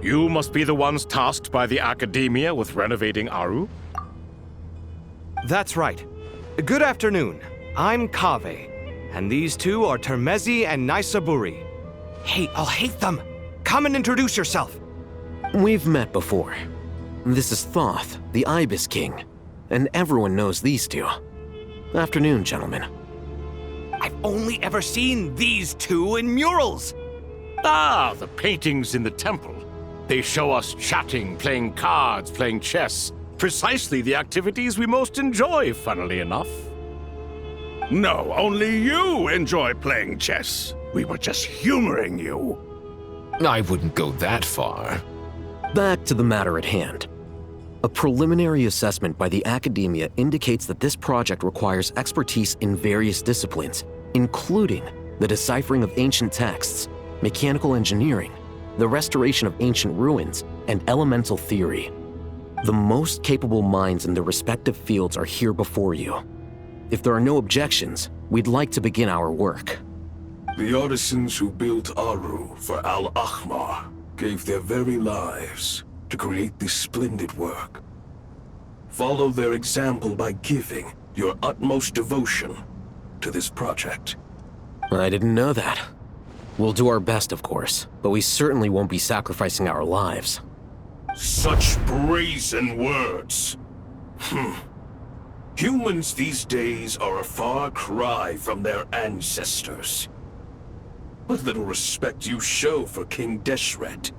You must be the ones tasked by the Academia with renovating Aru? That's right. Good afternoon. I'm Kaveh, and these two are Termezi and Naisaburi. Hey, I'll hate them! Come and introduce yourself! We've met before. This is Thoth, the Ibis King, and everyone knows these two. Afternoon, gentlemen. I've only ever seen these two in murals! Ah, the paintings in the temple. They show us chatting, playing cards, playing chess. Precisely the activities we most enjoy, funnily enough. No, only you enjoy playing chess. We were just humoring you. I wouldn't go that far. Back to the matter at hand. A preliminary assessment by the Academia indicates that this project requires expertise in various disciplines, including the deciphering of ancient texts, mechanical engineering, the restoration of ancient ruins, and elemental theory. The most capable minds in their respective fields are here before you. If there are no objections, we'd like to begin our work. The artisans who built Aru for Al-Ahmar gave their very lives to create this splendid work. Follow their example by giving your utmost devotion to this project. I didn't know that. We'll do our best, of course, but we certainly won't be sacrificing our lives. Such brazen words. Humans these days are a far cry from their ancestors. What little respect you show for King Deshret.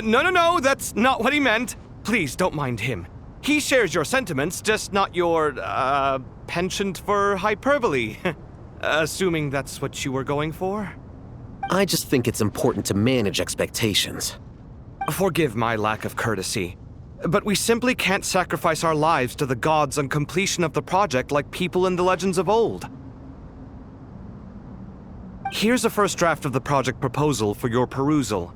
No, that's not what he meant. Please, don't mind him. He shares your sentiments, just not your, penchant for hyperbole. Assuming that's what you were going for? I just think it's important to manage expectations. Forgive my lack of courtesy, but we simply can't sacrifice our lives to the gods on completion of the project like people in the legends of old. Here's a first draft of the project proposal for your perusal.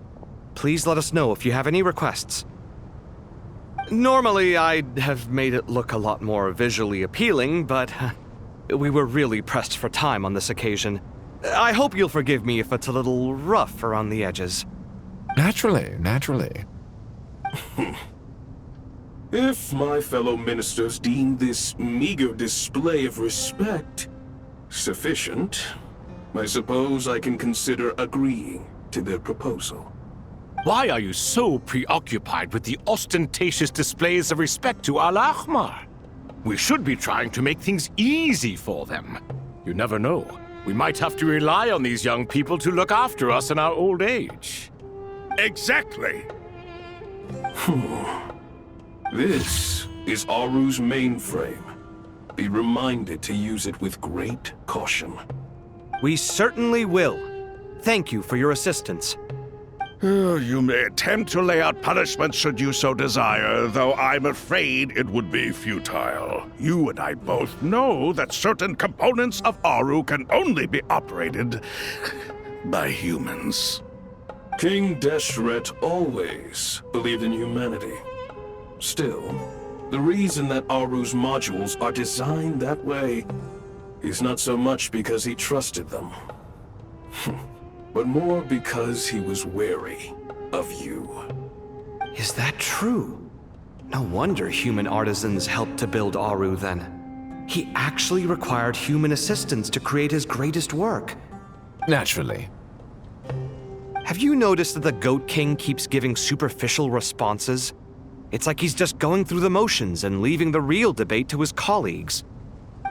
Please let us know if you have any requests. Normally, I'd have made it look a lot more visually appealing, but we were really pressed for time on this occasion. I hope you'll forgive me if it's a little rough around the edges. Naturally. If my fellow ministers deem this meager display of respect sufficient, I suppose I can consider agreeing to their proposal. Why are you so preoccupied with the ostentatious displays of respect to Al-Ahmar? We should be trying to make things easy for them. You never know. We might have to rely on these young people to look after us in our old age. Exactly. This is Aru's mainframe. Be reminded to use it with great caution. We certainly will. Thank you for your assistance. You may attempt to lay out punishment should you so desire, though I'm afraid it would be futile. You and I both know that certain components of Aru can only be operated by humans. King Deshret always believed in humanity. Still, the reason that Aru's modules are designed that way is not so much because he trusted them, but more because he was wary of you. Is that true? No wonder human artisans helped to build Aru then. He actually required human assistance to create his greatest work. Naturally. Have you noticed that the Goat King keeps giving superficial responses? It's like he's just going through the motions and leaving the real debate to his colleagues.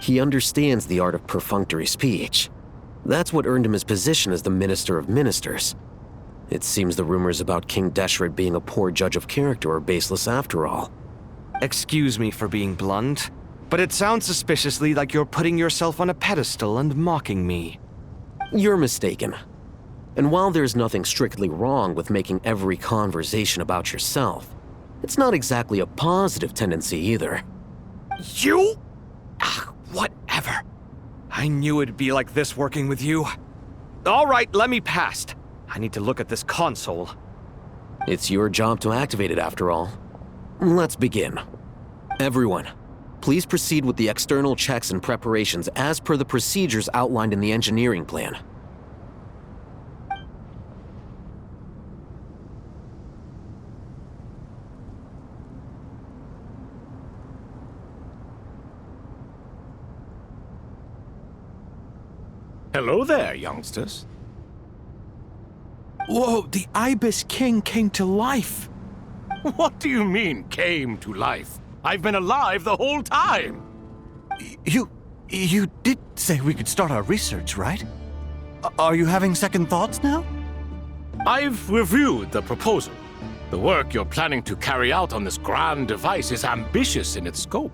He understands the art of perfunctory speech. That's what earned him his position as the Minister of Ministers. It seems the rumors about King Deshret being a poor judge of character are baseless after all. Excuse me for being blunt, but it sounds suspiciously like you're putting yourself on a pedestal and mocking me. You're mistaken. And while there's nothing strictly wrong with making every conversation about yourself, it's not exactly a positive tendency either. You? Whatever. I knew it'd be like this working with you. All right, let me past. I need to look at this console. It's your job to activate it after all. Let's begin. Everyone, please proceed with the external checks and preparations as per the procedures outlined in the engineering plan. Hello there, youngsters. Whoa, the Ibis King came to life. What do you mean, came to life? I've been alive the whole time! You did say we could start our research, right? Are you having second thoughts now? I've reviewed the proposal. The work you're planning to carry out on this grand device is ambitious in its scope.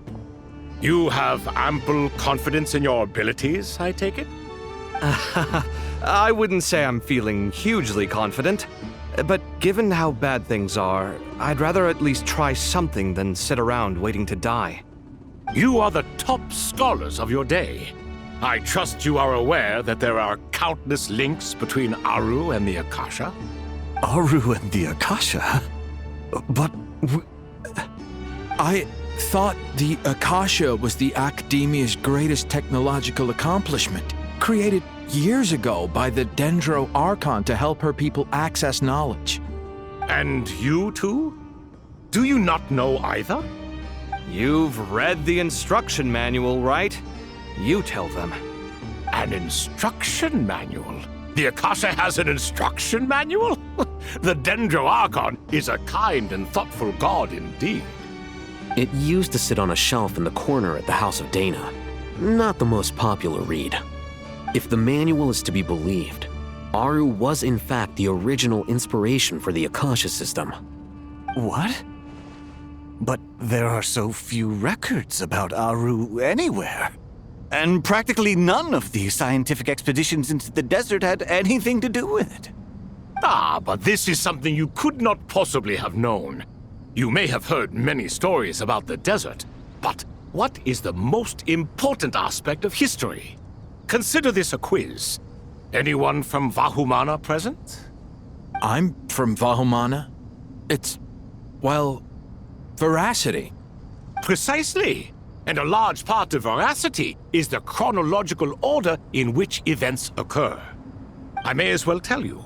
You have ample confidence in your abilities, I take it? I wouldn't say I'm feeling hugely confident, but given how bad things are, I'd rather at least try something than sit around waiting to die. You are the top scholars of your day. I trust you are aware that there are countless links between Aru and the Akasha? Aru and the Akasha? But I thought the Akasha was the Academia's greatest technological accomplishment, created years ago by the Dendro Archon to help her people access knowledge. And you too? Do you not know either? You've read the instruction manual, right? You tell them. An instruction manual? The Akasha has an instruction manual? The Dendro Archon is a kind and thoughtful god indeed. It used to sit on a shelf in the corner at the House of Dana. Not the most popular read. If the manual is to be believed, Aru was in fact the original inspiration for the Akasha system. what? But there are so few records about Aru anywhere. And practically none of these scientific expeditions into the desert had anything to do with it. Ah, but this is something you could not possibly have known. You may have heard many stories about the desert, but what is the most important aspect of history? Consider this a quiz. Anyone from Vahumana present? I'm from Vahumana. It's, well, veracity. Precisely. And a large part of veracity is the chronological order in which events occur. I may as well tell you.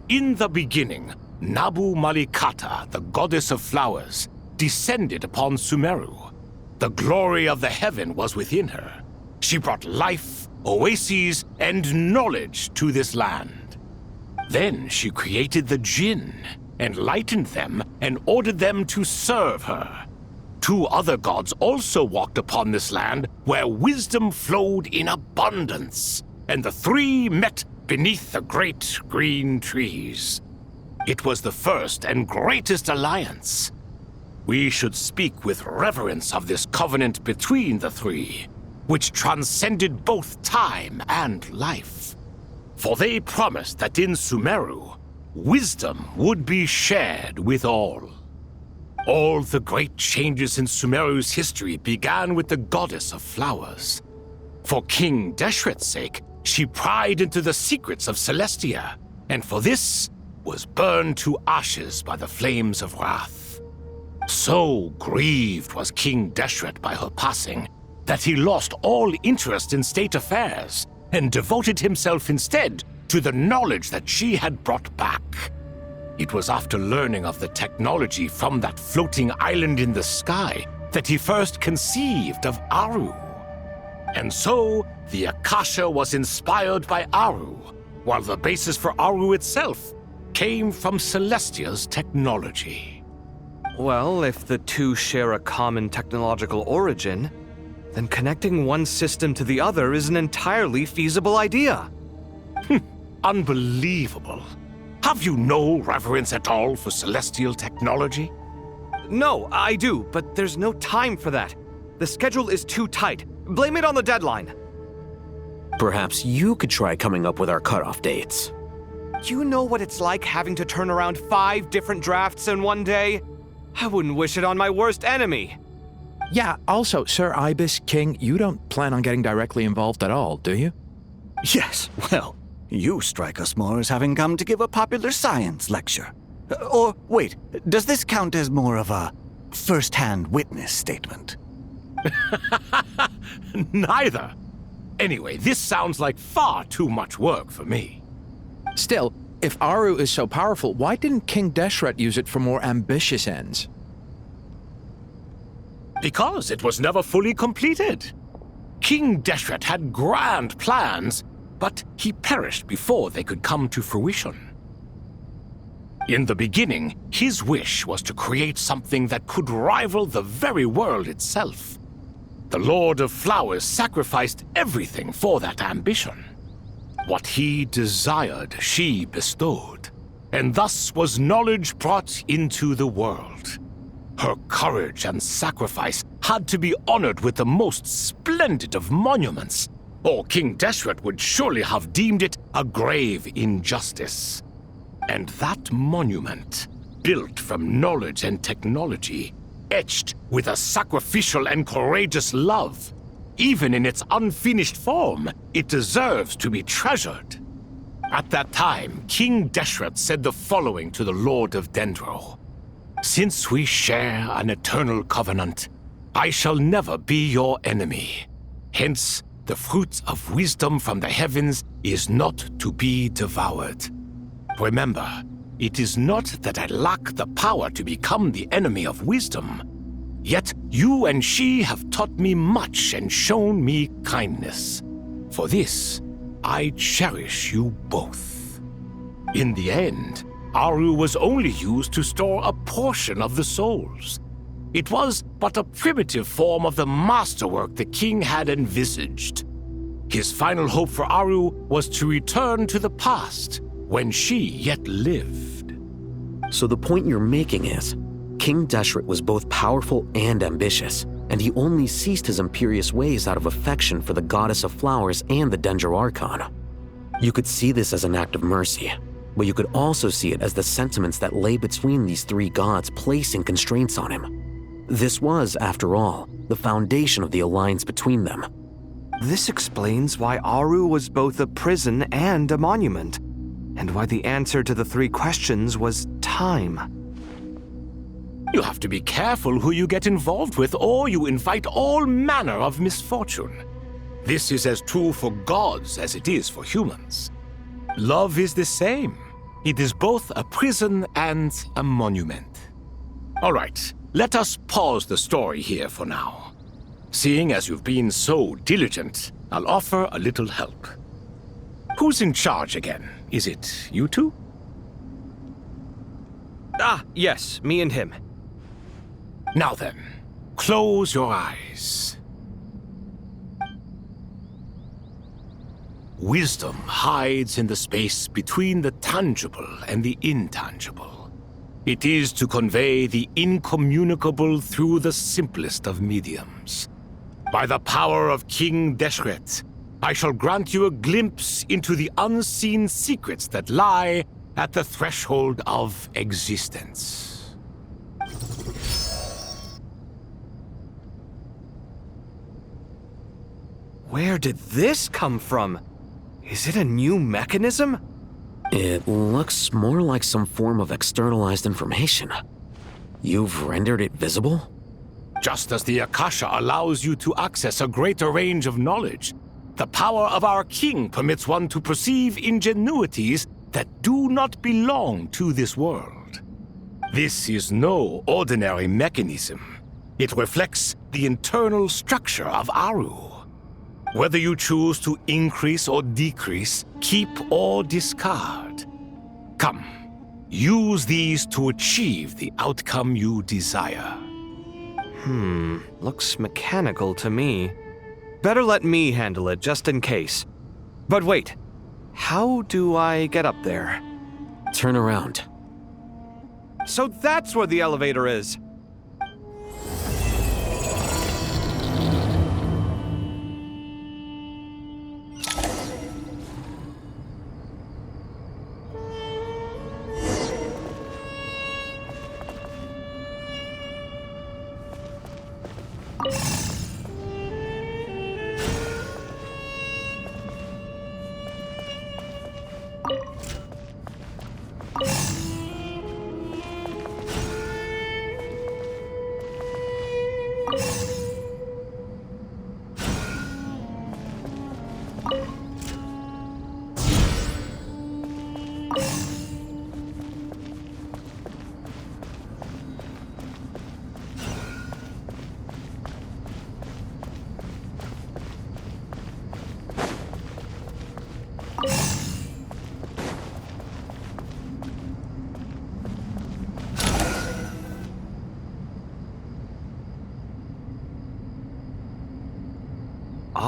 In the beginning, Nabu Malikata, the goddess of flowers, descended upon Sumeru. The glory of the heaven was within her. She brought life, oases, and knowledge to this land. Then she created the Jinn, enlightened them, and ordered them to serve her. Two other gods also walked upon this land where wisdom flowed in abundance, and the three met beneath the great green trees. It was the first and greatest alliance. We should speak with reverence of this covenant between the three, which transcended both time and life. For they promised that in Sumeru, wisdom would be shared with all. All the great changes in Sumeru's history began with the goddess of flowers. For King Deshret's sake, she pried into the secrets of Celestia, and for this was burned to ashes by the flames of wrath. So grieved was King Deshret by her passing that he lost all interest in state affairs and devoted himself instead to the knowledge that she had brought back. It was after learning of the technology from that floating island in the sky that he first conceived of Aru. And so, the Akasha was inspired by Aru, while the basis for Aru itself came from Celestia's technology. Well, if the two share a common technological origin, then connecting one system to the other is an entirely feasible idea. Unbelievable. Have you no reverence at all for celestial technology? No, I do, but there's no time for that. The schedule is too tight. Blame it on the deadline. Perhaps you could try coming up with our cutoff dates. You know what it's like having to turn around 5 different drafts in one day? I wouldn't wish it on my worst enemy. Yeah, also, Sir Ibis King, you don't plan on getting directly involved at all, do you? Yes, well, you strike us more as having come to give a popular science lecture. Or, wait, does this count as more of a first-hand witness statement? Neither. Anyway, this sounds like far too much work for me. Still, if Aru is so powerful, why didn't King Deshret use it for more ambitious ends? Because it was never fully completed. King Deshret had grand plans, but he perished before they could come to fruition. In the beginning, his wish was to create something that could rival the very world itself. The Lord of Flowers sacrificed everything for that ambition. What he desired, she bestowed, and thus was knowledge brought into the world. Her courage and sacrifice had to be honored with the most splendid of monuments, or King Deshret would surely have deemed it a grave injustice. And that monument, built from knowledge and technology, etched with a sacrificial and courageous love, even in its unfinished form, it deserves to be treasured. At that time, King Deshret said the following to the Lord of Dendro. Since we share an eternal covenant, I shall never be your enemy. Hence, the fruit of wisdom from the heavens is not to be devoured. Remember, it is not that I lack the power to become the enemy of wisdom. Yet you and she have taught me much and shown me kindness. For this, I cherish you both. In the end, Aru was only used to store a portion of the souls. It was but a primitive form of the masterwork the king had envisaged. His final hope for Aru was to return to the past, when she yet lived. So the point you're making is, King Deshret was both powerful and ambitious, and he only ceased his imperious ways out of affection for the Goddess of Flowers and the Dendro Archon. You could see this as an act of mercy, but you could also see it as the sentiments that lay between these three gods placing constraints on him. This was, after all, the foundation of the alliance between them. This explains why Aru was both a prison and a monument, and why the answer to the three questions was time. You have to be careful who you get involved with, or you invite all manner of misfortune. This is as true for gods as it is for humans. Love is the same. It is both a prison and a monument. All right, let us pause the story here for now. Seeing as you've been so diligent, I'll offer a little help. Who's in charge again? Is it you two? Ah, yes, me and him. Now then, close your eyes. Wisdom hides in the space between the tangible and the intangible. It is to convey the incommunicable through the simplest of mediums. By the power of King Deshret, I shall grant you a glimpse into the unseen secrets that lie at the threshold of existence. Where did this come from? Is it a new mechanism? It looks more like some form of externalized information. You've rendered it visible? Just as the Akasha allows you to access a greater range of knowledge, the power of our king permits one to perceive ingenuities that do not belong to this world. This is no ordinary mechanism. It reflects the internal structure of Aru. Whether you choose to increase or decrease, keep or discard. Come, use these to achieve the outcome you desire. Looks mechanical to me. Better let me handle it, just in case. But wait, how do I get up there? Turn around. So that's where the elevator is!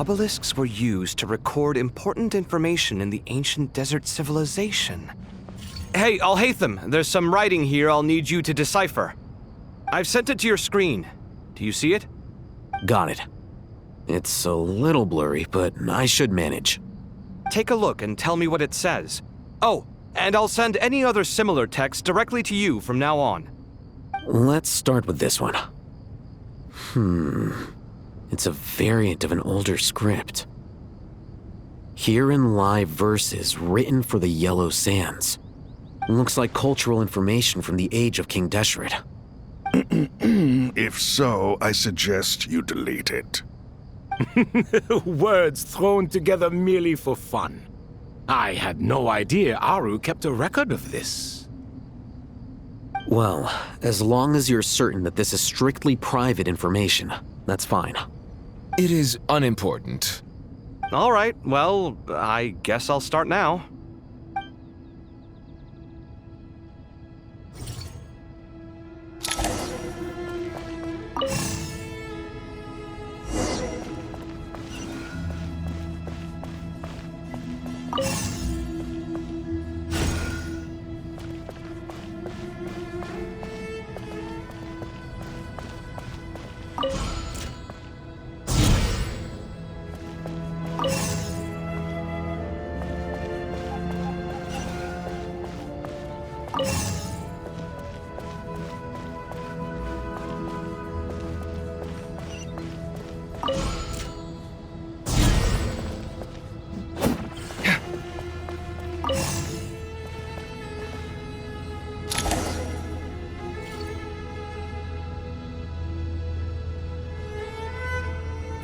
Obelisks were used to record important information in the ancient desert civilization. Hey, Al-Haytham, there's some writing here I'll need you to decipher. I've sent it to your screen. Do you see it? Got it. It's a little blurry, but I should manage. Take a look and tell me what it says. Oh, and I'll send any other similar text directly to you from now on. Let's start with this one. It's a variant of an older script. Herein lie verses written for the Yellow Sands. Looks like cultural information from the age of King Deshret. If so, I suggest you delete it. Words thrown together merely for fun. I had no idea Aru kept a record of this. Well, as long as you're certain that this is strictly private information, that's fine. It is unimportant. All right, well, I guess I'll start now.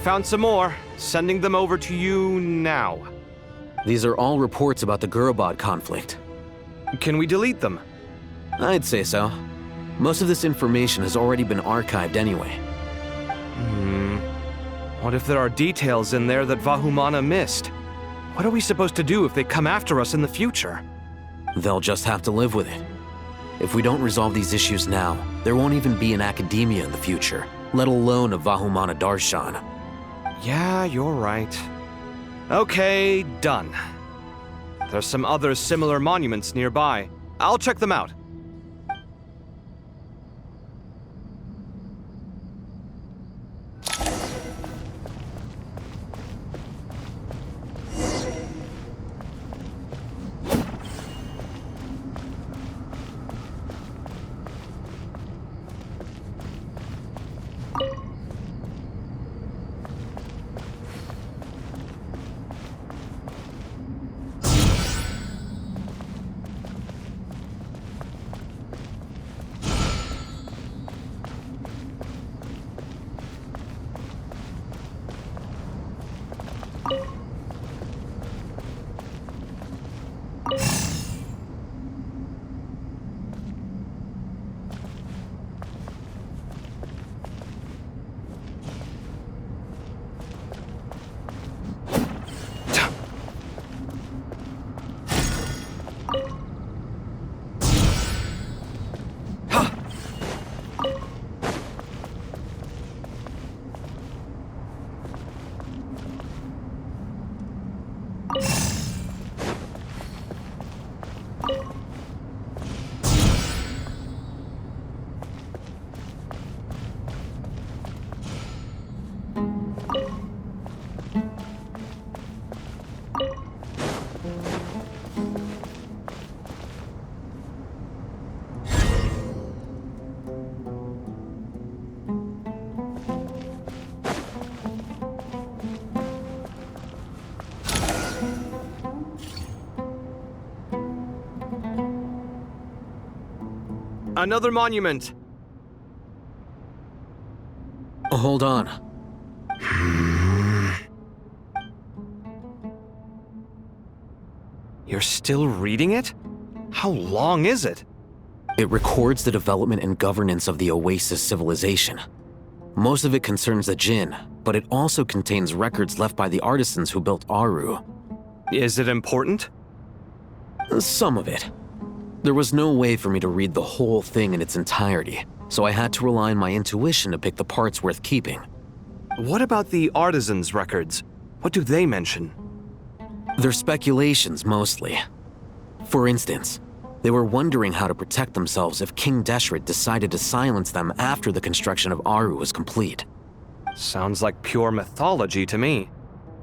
Found some more. Sending them over to you now. These are all reports about the Gurubad conflict. Can we delete them? I'd say so. Most of this information has already been archived anyway. What if there are details in there that Vahumana missed? What are we supposed to do if they come after us in the future? They'll just have to live with it. If we don't resolve these issues now, there won't even be an academia in the future, let alone a Vahumana Darshan. Yeah, you're right. Okay, done. There's some other similar monuments nearby. I'll check them out. Another monument. Hold on. You're still reading it? How long is it? It records the development and governance of the Oasis civilization. Most of it concerns the Jinn, but it also contains records left by the artisans who built Aru. Is it important? Some of it. There was no way for me to read the whole thing in its entirety, so I had to rely on my intuition to pick the parts worth keeping. What about the artisans' records? What do they mention? They're speculations, mostly. For instance, they were wondering how to protect themselves if King Deshret decided to silence them after the construction of Aru was complete. Sounds like pure mythology to me.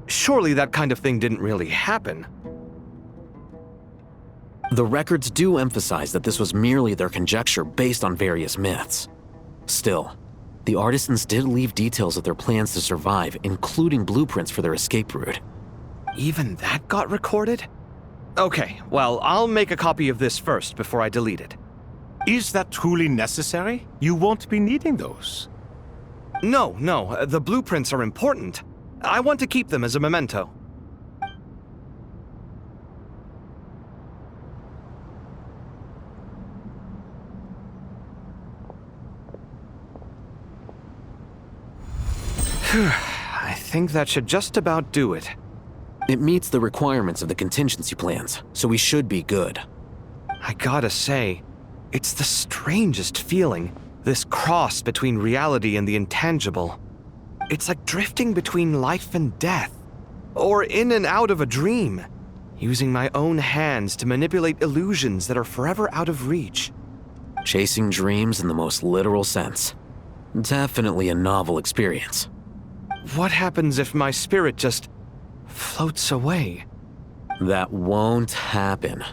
Surely that kind of thing didn't really happen. The records do emphasize that this was merely their conjecture based on various myths. Still, the artisans did leave details of their plans to survive, including blueprints for their escape route. Even that got recorded? Okay, well, I'll make a copy of this first before I delete it. Is that truly necessary? You won't be needing those. No, the blueprints are important. I want to keep them as a memento. I think that should just about do it. It meets the requirements of the contingency plans, so we should be good. I gotta say, it's the strangest feeling, this cross between reality and the intangible. It's like drifting between life and death, or in and out of a dream, using my own hands to manipulate illusions that are forever out of reach. Chasing dreams in the most literal sense. Definitely a novel experience. What happens if my spirit just floats away? That won't happen.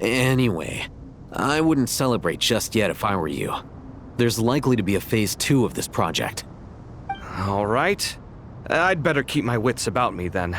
Anyway, I wouldn't celebrate just yet if I were you. There's likely to be a phase 2 of this project. All right. I'd better keep my wits about me then.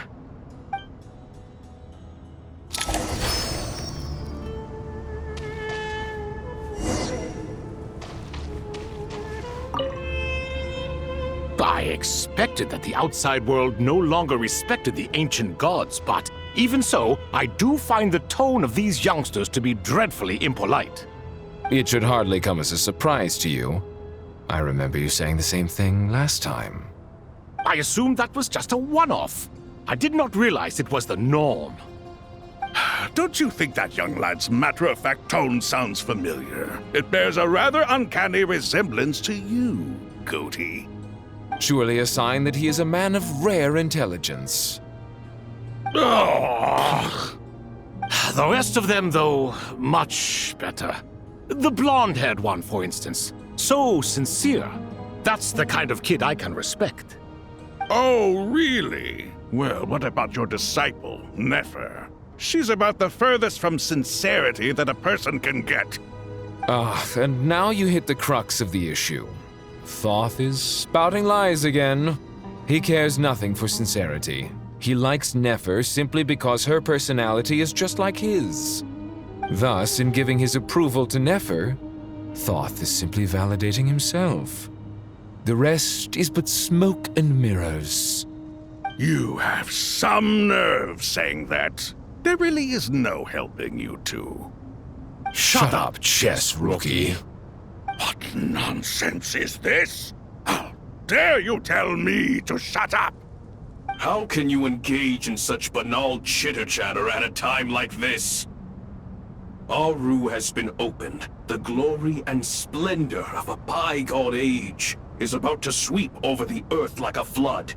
I expected that the outside world no longer respected the ancient gods, but even so, I do find the tone of these youngsters to be dreadfully impolite. It should hardly come as a surprise to you. I remember you saying the same thing last time. I assumed that was just a one-off. I did not realize it was the norm. Don't you think that young lad's matter-of-fact tone sounds familiar? It bears a rather uncanny resemblance to you, Goatee. Surely a sign that he is a man of rare intelligence. Ugh. The rest of them, though, much better. The blonde-haired one, for instance. So sincere. That's the kind of kid I can respect. Oh, really? Well, what about your disciple, Nefer? She's about the furthest from sincerity that a person can get. And now you hit the crux of the issue. Thoth is spouting lies again. He cares nothing for sincerity. He likes Nefer simply because her personality is just like his. Thus, in giving his approval to Nefer, Thoth is simply validating himself. The rest is but smoke and mirrors. You have some nerve saying that. There really is no helping you two. Shut up, chess rookie. What nonsense is this? How dare you tell me to shut up? How can you engage in such banal chitter-chatter at a time like this? Aru has been opened. The glory and splendor of a bygone age is about to sweep over the earth like a flood.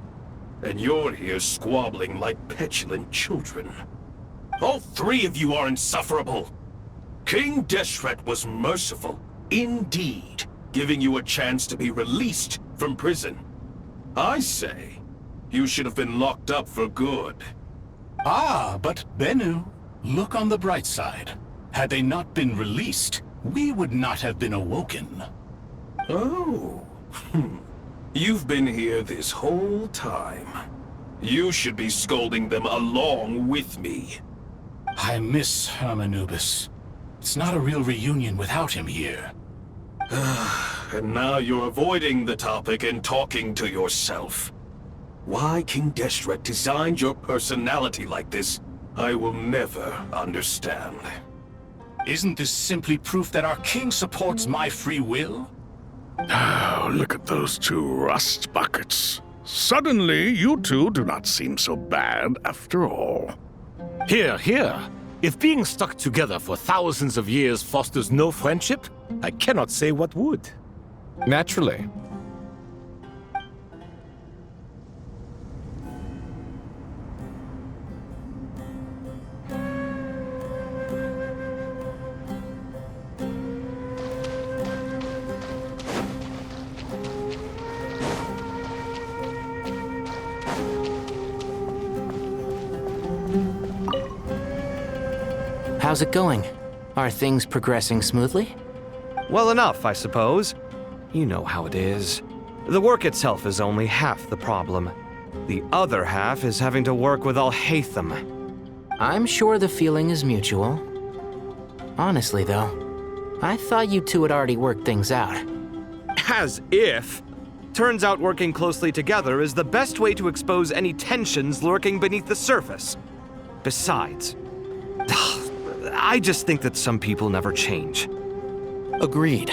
And you're here squabbling like petulant children. All three of you are insufferable. King Deshret was merciful, indeed, giving you a chance to be released from prison. I say, you should have been locked up for good. Ah, but Bennu, look on the bright side. Had they not been released, we would not have been awoken. Oh, you've been here this whole time. You should be scolding them along with me. I miss Hermanubis. It's not a real reunion without him here. And now you're avoiding the topic and talking to yourself. Why King Deshret designed your personality like this, I will never understand. Isn't this simply proof that our king supports my free will? Oh, look at those two rust buckets. Suddenly, you two do not seem so bad after all. Here, here. If being stuck together for thousands of years fosters no friendship, I cannot say what would. Naturally. How's it going? Are things progressing smoothly? Well enough, I suppose. You know how it is. The work itself is only half the problem. The other half is having to work with Al-Haytham. I'm sure the feeling is mutual. Honestly, though, I thought you two had already worked things out. As if. Turns out working closely together is the best way to expose any tensions lurking beneath the surface. Besides, I just think that some people never change. Agreed.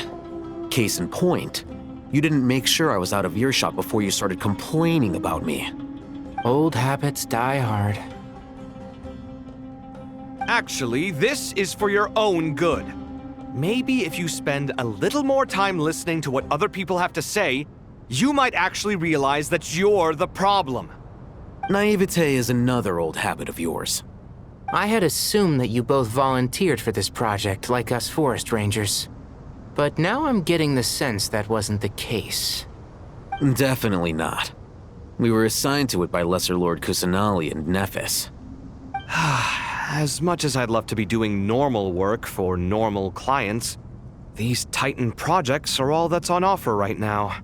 Case in point, you didn't make sure I was out of earshot before you started complaining about me. Old habits die hard. Actually, this is for your own good. Maybe if you spend a little more time listening to what other people have to say, you might actually realize that you're the problem. Naivete is another old habit of yours. I had assumed that you both volunteered for this project, like us forest rangers. But now I'm getting the sense that wasn't the case. Definitely not. We were assigned to it by Lesser Lord Kusanali and Nephis. As much as I'd love to be doing normal work for normal clients, these Titan projects are all that's on offer right now.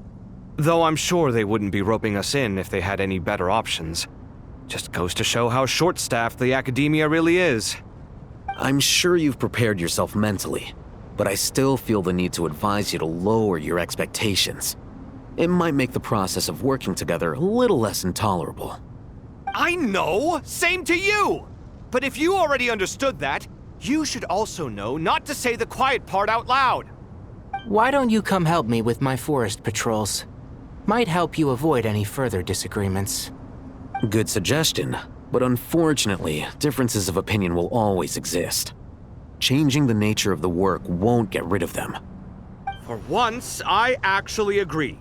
Though I'm sure they wouldn't be roping us in if they had any better options. Just goes to show how short-staffed the academia really is. I'm sure you've prepared yourself mentally, but I still feel the need to advise you to lower your expectations. It might make the process of working together a little less intolerable. I know! Same to you! But if you already understood that, you should also know not to say the quiet part out loud. Why don't you come help me with my forest patrols? Might help you avoid any further disagreements. Good suggestion, but unfortunately, differences of opinion will always exist. Changing the nature of the work won't get rid of them. For once, I actually agree.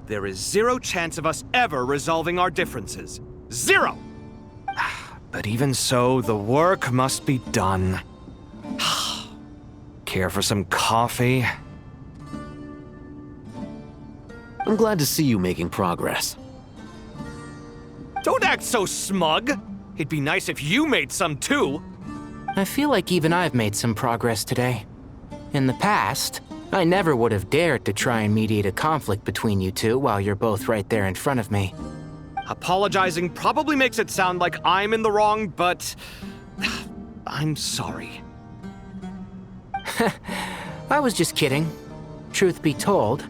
There is zero chance of us ever resolving our differences. Zero! But even so, the work must be done. Care for some coffee? I'm glad to see you making progress. Don't act so smug! It'd be nice if you made some too! I feel like even I've made some progress today. In the past, I never would have dared to try and mediate a conflict between you two while you're both right there in front of me. Apologizing probably makes it sound like I'm in the wrong, but I'm sorry. I was just kidding. Truth be told,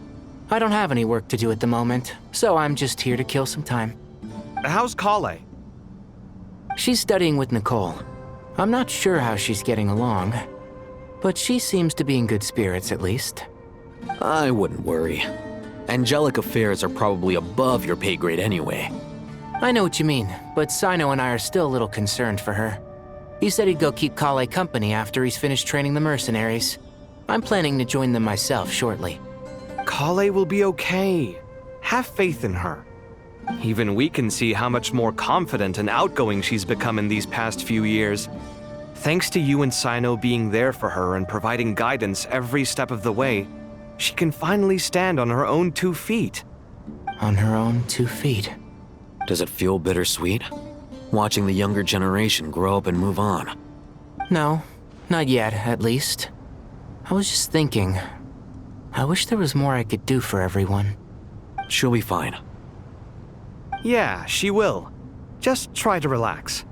I don't have any work to do at the moment, so I'm just here to kill some time. How's Kale? She's studying with Nicole. I'm not sure how she's getting along, but she seems to be in good spirits at least. I wouldn't worry. Angelic affairs are probably above your pay grade anyway. I know what you mean, but Sino and I are still a little concerned for her. He said he'd go keep Kale company after he's finished training the mercenaries. I'm planning to join them myself shortly. Kale will be okay. Have faith in her. Even we can see how much more confident and outgoing she's become in these past few years. Thanks to you and Sino being there for her and providing guidance every step of the way, she can finally stand on her own 2 feet. On her own 2 feet. Does it feel bittersweet? Watching the younger generation grow up and move on? No, not yet, at least. I was just thinking, I wish there was more I could do for everyone. She'll be fine. Yeah, she will. Just try to relax.